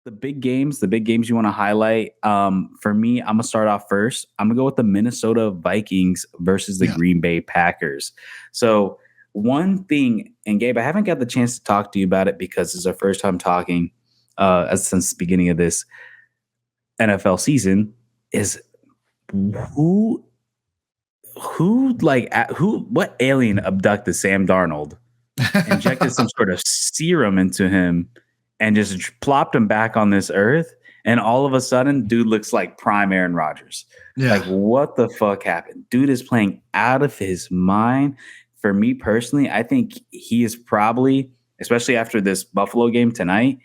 the big games you want to highlight. For me, I'm gonna start off first. I'm gonna go with the Minnesota Vikings versus the Yeah. Green Bay Packers. So one thing, and Gabe, I haven't got the chance to talk to you about it because it's our first time talking since the beginning of this NFL season. Is who what alien abducted Sam Darnold, injected some sort of serum into him, and just plopped him back on this earth. And all of a sudden, dude looks like prime Aaron Rodgers. Like, Yeah. what the fuck happened? Dude is playing out of his mind. For me personally, I think he is probably, especially after this Buffalo game tonight,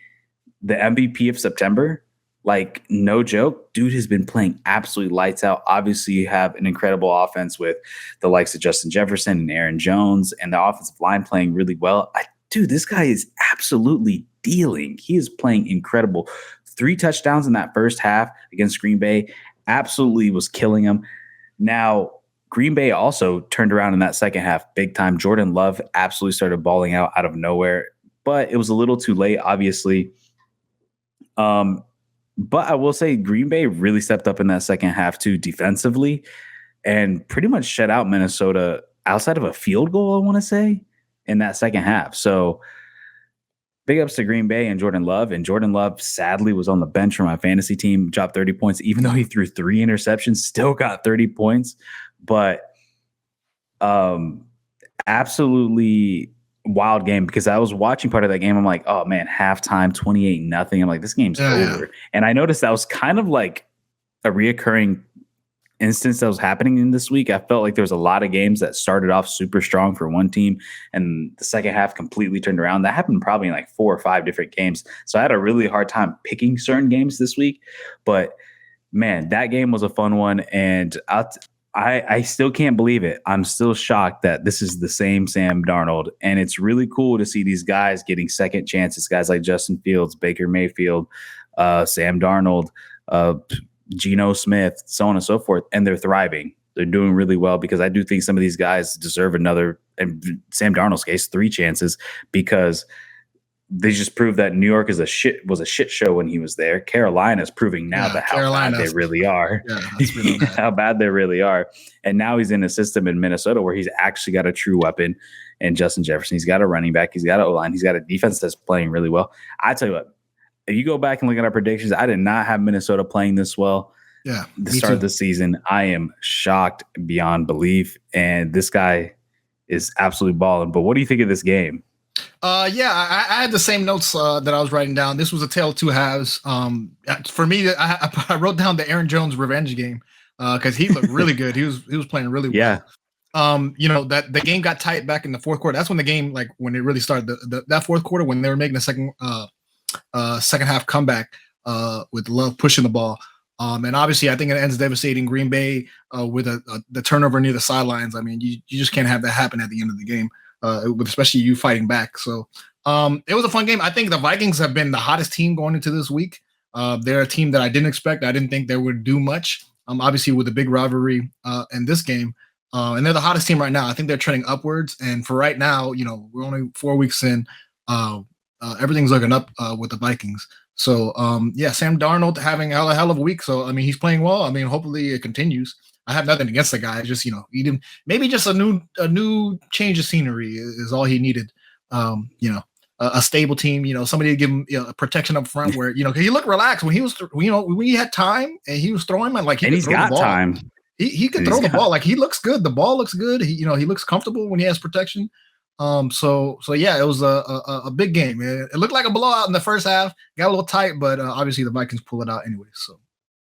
the MVP of September. Like, no joke, dude has been playing absolutely lights out. Obviously, you have an incredible offense with the likes of Justin Jefferson and Aaron Jones, and the offensive line playing really well. Dude, this guy is absolutely dealing. He is playing incredible. 3 touchdowns in that first half against Green Bay. Absolutely was killing him. Now, Green Bay also turned around in that second half big time. Jordan Love absolutely started balling out of nowhere, but it was a little too late, obviously. But I will say Green Bay really stepped up in that second half too defensively and pretty much shut out Minnesota outside of a field goal, I want to say, in that second half. So big ups to Green Bay and Jordan Love. And Jordan Love sadly was on the bench for my fantasy team, dropped 30 points, even though he threw 3 interceptions, still got 30 points. But absolutely wild game because I was watching part of that game. I'm like, oh man, halftime 28-0. I'm like, this game's over. And I noticed that was kind of like a reoccurring instance that was happening in this week. I felt like there was a lot of games that started off super strong for one team and the second half completely turned around. That happened probably in like 4 or 5 different games. So I had a really hard time picking certain games this week. But man, that game was a fun one. And I still can't believe it. I'm still shocked that this is the same Sam Darnold. And it's really cool to see these guys getting second chances. Guys like Justin Fields, Baker Mayfield, Sam Darnold, Geno Smith, so on and so forth. And they're thriving. They're doing really well because I do think some of these guys deserve another, and Sam Darnold's case, 3 chances because they just proved that New York was a shit show when he was there. Carolina's proving now that how bad they really are. Yeah, that's really bad. How bad they really are. And now he's in a system in Minnesota where he's actually got a true weapon in Justin Jefferson. He's got a running back. He's got an O-line. He's got a defense that's playing really well. I tell you what, if you go back and look at our predictions, I did not have Minnesota playing this well. Yeah, the start of the season. I am shocked beyond belief. And this guy is absolutely balling. But what do you think of this game? I had the same notes that I was writing down. This was a tale of 2 halves. For me, I wrote down the Aaron Jones revenge game because he looked really good. He was playing really well. Yeah. That the game got tight back in the fourth quarter. That's when the game, like when it really started. That fourth quarter when they were making the second half comeback with Love pushing the ball. And obviously, I think it ends devastating Green Bay with the turnover near the sidelines. I mean, you just can't have that happen at the end of the game. With especially you fighting back. So it was a fun game. I think the Vikings have been the hottest team going into this week. They're a team that I didn't expect. I didn't think they would do much. Obviously, with the big rivalry in this game. And they're the hottest team right now. I think they're trending upwards. And for right now, we're only 4 weeks in. Everything's looking up with the Vikings. So, Sam Darnold having a hell of a week. So, I mean, he's playing well. I mean, hopefully it continues. I have nothing against the guy. Just eat him. Maybe just a new change of scenery is all he needed. A stable team. Somebody to give him a protection up front where he looked relaxed when he was when he had time and he was throwing man like he's got the ball. Time. He could throw the ball like he looks good. The ball looks good. He looks comfortable when he has protection. So it was a big game. It looked like a blowout in the first half. Got a little tight, but obviously the Vikings pull it out anyway. So.